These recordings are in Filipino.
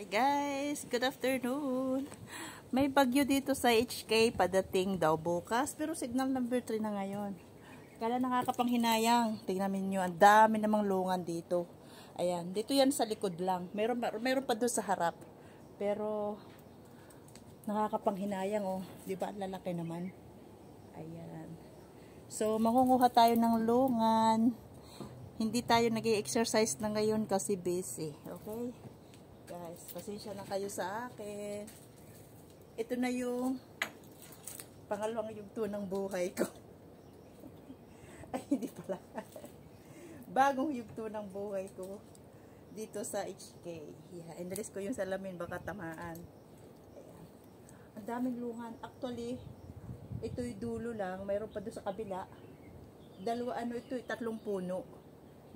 Hi guys, good afternoon. May bagyo dito sa HK, padating daw bukas, pero signal number 3 na ngayon. Kaya nakakapanghinayang. Tingnan niyo, ang dami namang lungan dito. Ayan, dito yan sa likod lang. Meron pa doon sa harap. Pero nakakapanghinayang oh. 'Di ba? Ang lalaki naman. Ayan. So, mangunguha tayo ng lungan. Hindi tayo nag-i-exercise na ngayon kasi busy. Okay? Guys, pasensya na kayo sa akin. Ito na yung pangalawang yugto ng buhay ko. Ay, hindi pala. Bagong yugto ng buhay ko dito sa HK. Yeah, inalis ko yung salamin, baka tamaan. Ayan. Ang daming lungan. Actually, ito'y dulo lang. Mayroon pa doon sa kabila. Ito'y 3 puno.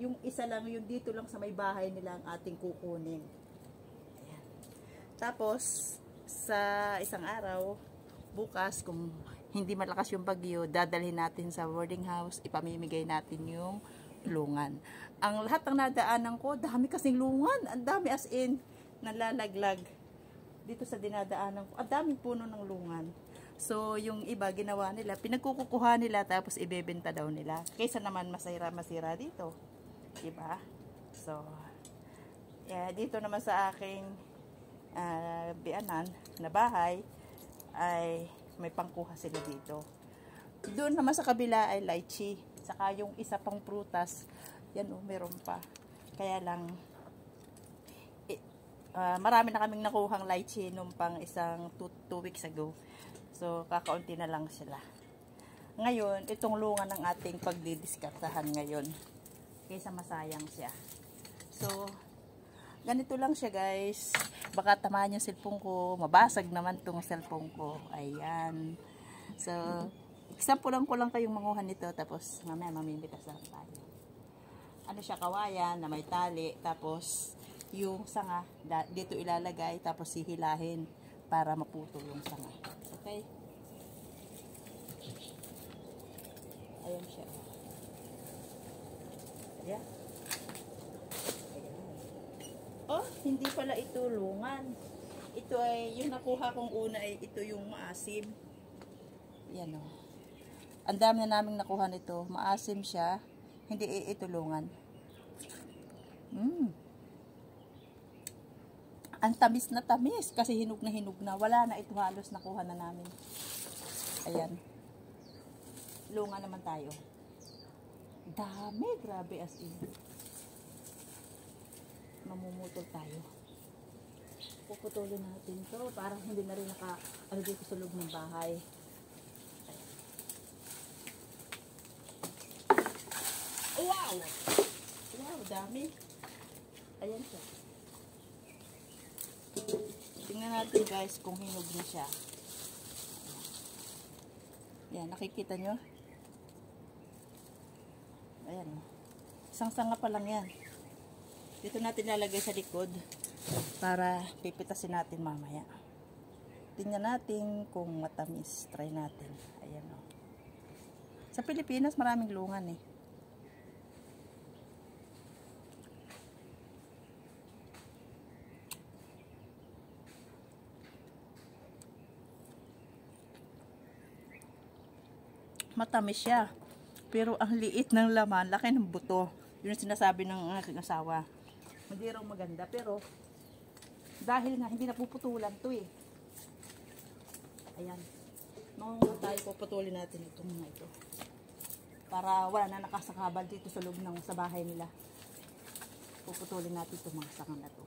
Yung isa lang, yung dito lang sa may bahay nila ang ating kukunin. Ayan. Tapos, sa isang araw, bukas, kung hindi malakas yung bagyo, dadalhin natin sa boarding house, ipamimigay natin yung lungan. Ang lahat ng nadaanan ko, dami kasing lungan. Ang dami as in, nalalaglag. Dito sa dinadaanan ko, ang daming puno ng lungan. So, yung iba, ginawa nila, pinagkukukuha nila, tapos ibebenta daw nila. Kaysa naman masira dito. Diba? So, yeah, dito naman sa aking bianan na bahay, ay may pangkuha sila dito. Doon naman sa kabila ay lychee. Saka yung isa pang prutas, yan o, meron pa. Kaya lang, marami na kaming nakuhang lychee nung pang isang 2 weeks ago. So, kakaunti na lang sila. Ngayon, itong lungan ng ating pagdidiskartahan ngayon. Kaysa masayang siya. So, ganito lang siya guys. Baka tamaan yung cellphone ko. Mabasag naman tong cellphone ko. Ayan. So, example lang ko lang kayong manguhan nito. Tapos, mamaya mamimitas lang tayo. Ano siya, kawayan na may tali. Tapos, yung sanga, dito ilalagay. Tapos, hihilahin para maputol yung sanga. Okay? Ayan siya. Ayan. Oh, hindi pala ito lungan. Ito ay, yung nakuha kong una ay ito yung maasim. Yan o. Ang dami na naming nakuha nito. Maasim siya. Hindi ito lungan. Ang tamis na tamis. Kasi hinog na. Wala na ito, halos nakuha na namin. Ayan. Lungan naman tayo. Dami. Grabe as in. Mamumutol tayo. Puputulin natin to para hindi na rin dito sa loob ng bahay. Ayan. Wow! Wow, dami. Ayan siya. Tingnan natin guys kung hinog na siya. Ayan, nakikita nyo? Ayan. Isang sanga pa lang yan. Dito natin lalagay sa likod para pipitasin natin mamaya. Tingnan natin kung matamis. Try natin. Ayan o. Sa Pilipinas maraming lungan eh. Matamis siya. Pero ang liit ng laman, laki ng buto. Yun ang sinasabi ng aking asawa. Hindi raw maganda, pero dahil nga hindi napuputulan to eh. Ayan. Mangunguha tayo, puputulin natin itong mga ito. Para wala na nakasakabal dito sa loob ng sa bahay nila. Puputulin natin itong mga sanga na to.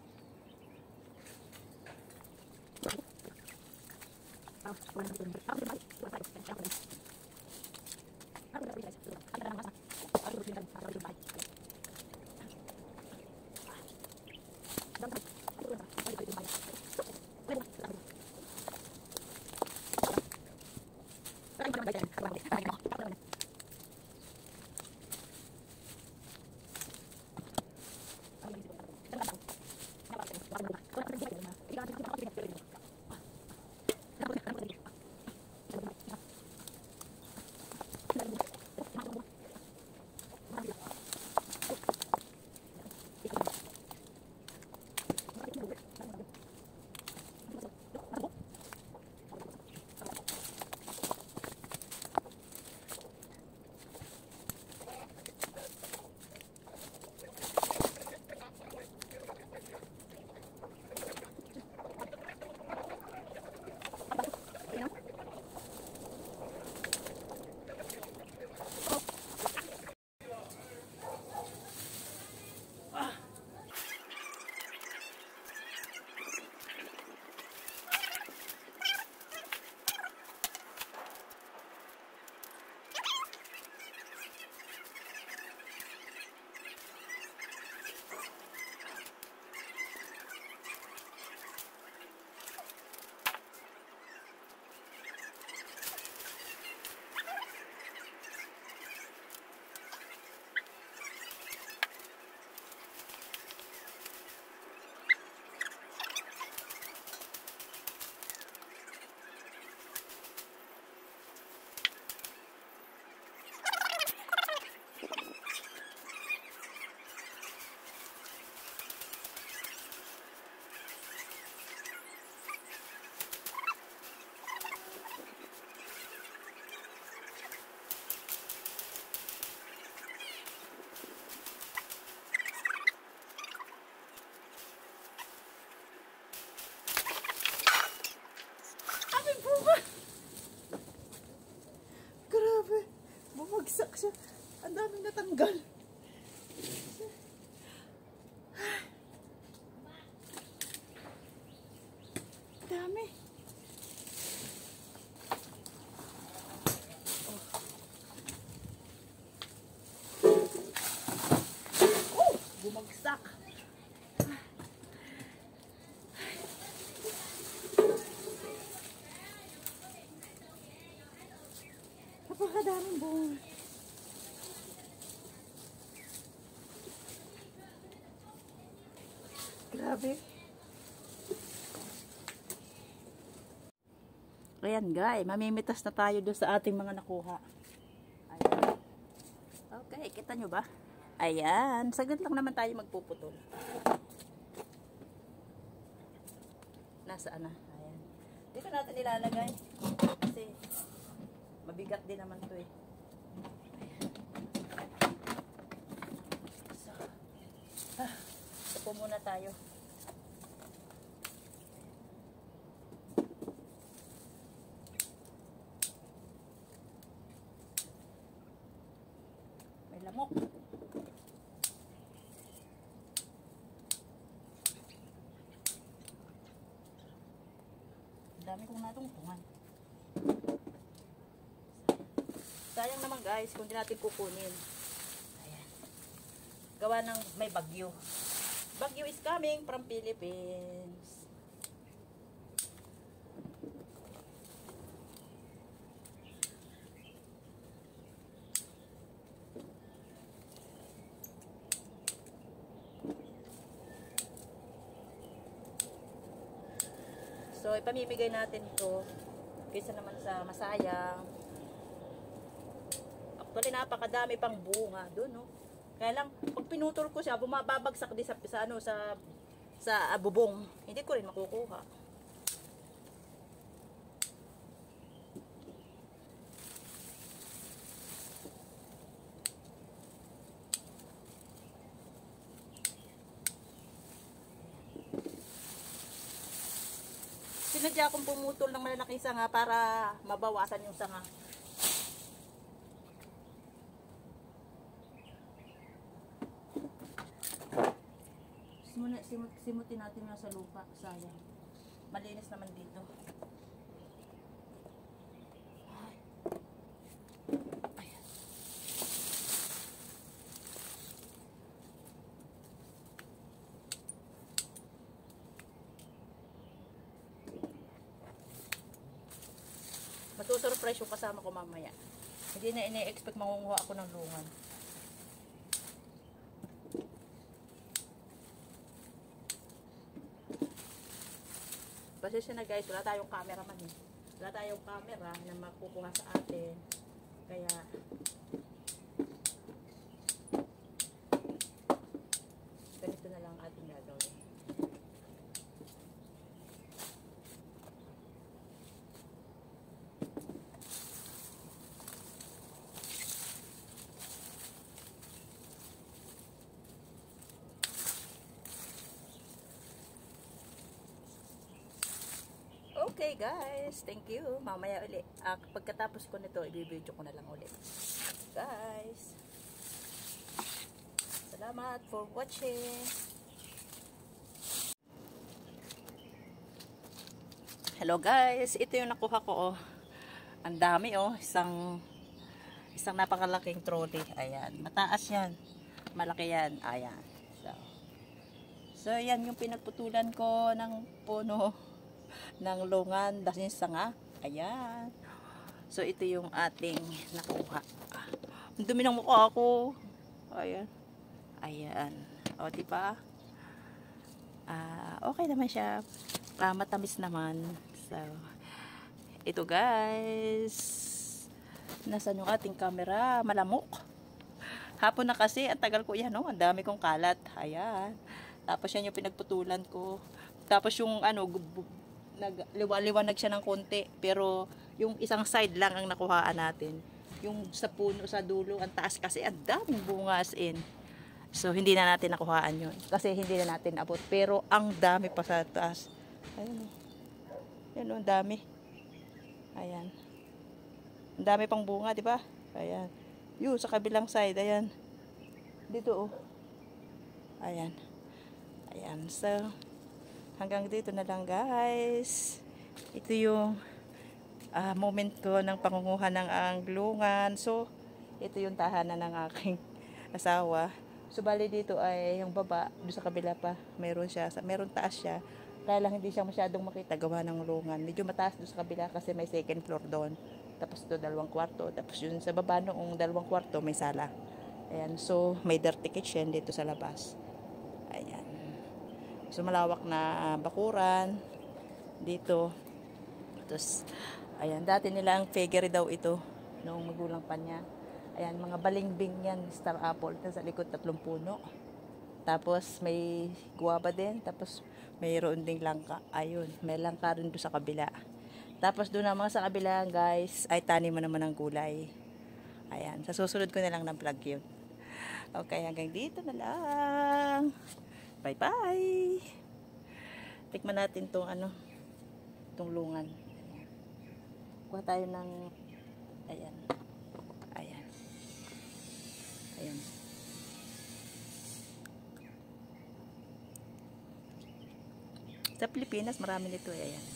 bumagsak siya. Ang daming natanggal. Dami. Oh, bumagsak. Napakadaming bunga. Grabe. Ayan guys, mamimitas na tayo doon sa ating mga nakuha. Ayan. Okay, kita nyo ba? Ayan, saglit lang naman tayo magpuputol. Nasaan na? Ayan. Dito natin ilalagay. Kasi mabigat din naman to eh. Ayan. So, upo muna tayo. May lamok. Dami kong natungtungan. Sayang naman guys kung di natin kukunin. Ayan. Gawa ng may bagyo. Bagyo is coming from Philippines. So, ipamimigay natin ito kaysa naman sa masayang. Actually, napakadami pang bunga doon, no? Kaya lang, pag pinutol ko siya, bumababagsak din sa bubong. Hindi ko rin makukuha. Sinadya akong pumutol ng malalaking sanga para mabawasan yung sanga. Simutin natin nga sa lupa. Sayang. Malinis naman dito. Ayan. Matusurprise yung kasama ko mamaya. Hindi na ine-expect mangunguha ako ng lungan. Pasensya na guys, wala tayong cameraman eh. Wala tayong camera na makukuha sa atin. Kaya ganito na lang ating gagawin. Okay guys, thank you. Mamaya ulit. Pagkatapos ko nito, i-video ko na lang ulit. Guys, salamat for watching. Hello guys, ito yung nakuha ko oh. Ang dami oh, isang napakalaking trolley. Ayan, mataas yan. Malaki yan. Ayan. So yan yung pinagputulan ko ng puno ng lungan dahil sanga. Ayan. So ito yung ating nakuha. Ang dumi ng mukha ko. Ayan. Ayan. O diba? Okay naman siya. Matamis naman. So ito guys. Nasaan yung ating camera? Malamok. Hapon na kasi. Ang tagal ko yan. No? Ang dami kong kalat. Ayan. Tapos yan yung pinagputulan ko. Tapos yung nagliwa-liwanag siya ng konti, pero yung isang side lang ang nakuhaan natin. Yung sa puno, sa dulo, ang taas kasi, ang daming bunga as in. So, hindi na natin nakuhaan yun. Kasi hindi na natin abot. Pero, ang dami pa sa taas. Ayun o. Ayun o, ang dami. Ayan. Ang dami pang bunga, di ba? Ayan. Yun, sa kabilang side. Ayan. Dito, oh. Ayan. Ayan. So, hanggang dito na lang, guys. Ito yung moment ko ng pangunguha ng anglungan. So, ito yung tahanan ng aking asawa. So, bali dito ay yung baba, doon sa kabila pa, meron siya, meron taas siya. Kaya lang hindi siya masyadong makita gawa ng lungan. Medyo mataas doon sa kabila kasi may second floor doon. Tapos ito, 2 kwarto. Tapos yun sa baba noong 2 kwarto, may sala. Ayan, so may dirty kitchen dito sa labas. Ayan. So, malawak na bakuran dito. Tapos, ayan, dati nila ang figure daw ito noong magulang pa niya. Ayan, mga balingbing yan, star apple. Sa likod, 3 puno. Tapos, may guwaba din. Tapos, mayroon ding langka. Ayun, may langka rin doon sa kabila. Tapos, doon naman sa kabila, guys, ay tanim mo naman ng gulay. Ayan, sa susunod ko na lang ng vlog yun. Okay, hanggang dito na lang. Bye-bye. Tikman natin tong tong lungan. Kuha tayo ng ayan. Ayan. Ayan. Sa Pilipinas, marami nito eh. Ayan.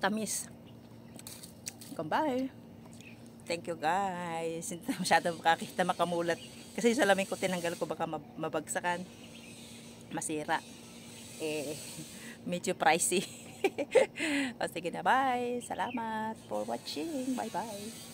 Tamis. Bye. Thank you, guys. Hindi na masyado makakita, makamulat. Kasi yung salamin ko tinanggal ko, baka mabagsakan. Masira. Medyo pricey. O sige na, bye. Salamat for watching. Bye-bye.